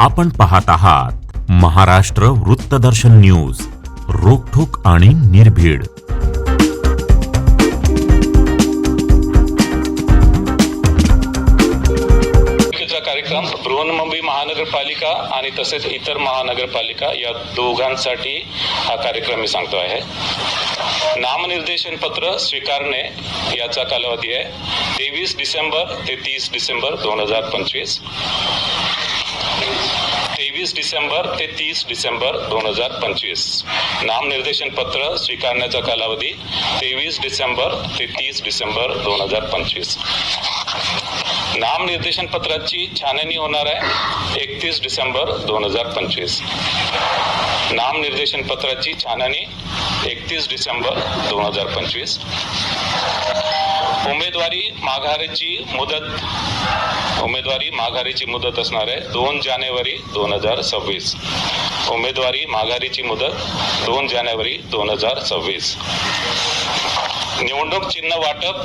आपण पाहत आहात महाराष्ट्र वृत्तदर्शन न्यूज, रोखठोक आणि निर्भीड. कार्यक्रम बृहन्मुंबई महानगरपालिका आणि तसेच इतर महानगरपालिका या दोघांसाठी हा कार्यक्रम मी सांगतो आहे. नामनिर्देशन पत्र स्वीकारणे याचा कालावधी आहे 23 डिसेंबर ते 30 डिसेंबर 2025. 23 डिसेंबर ते 30 डिसेंबर 2025. नामनिर्देशन पत्र स्वीकारण्याचा कालावधी 23 डिसेंबर ते 30 डिसेंबर 2025. नामनिर्देशन पत्राची छाननी होणार आहे 31 डिसेंबर 2025. नामनिर्देशन पत्राची छाननी 31 डिसेंबर 2025. उमेदवारी माघारीची मुदत असणार आहे 2 जानेवारी 2026. उमेदवारी माघारीची मुदत 2 जानेवारी 2026. निवडणूक चिन्ह वाटप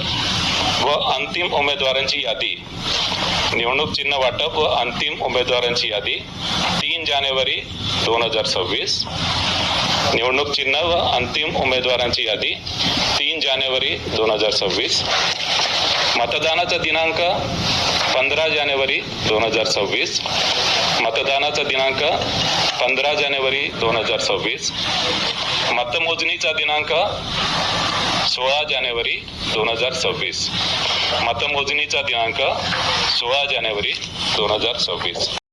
व अंतिम उमेदवारांची यादी. निवडणूक चिन्ह वाटप व अंतिम उमेदवारांची यादी 3 जानेवारी 2026. निवडणूक चिन्ह व अंतिम उमेदवारांची यादी 3 जानेवारी 2026. मतदानाचा दिनांक 15 जानेवारी 2026. मतदानाचा दिनांक 15 जानेवारी 2026. मतमोजणीचा दिनांक 16 जानेवारी 2026. मतमोजणीचा दिनांक 16 जानेवारी 2026.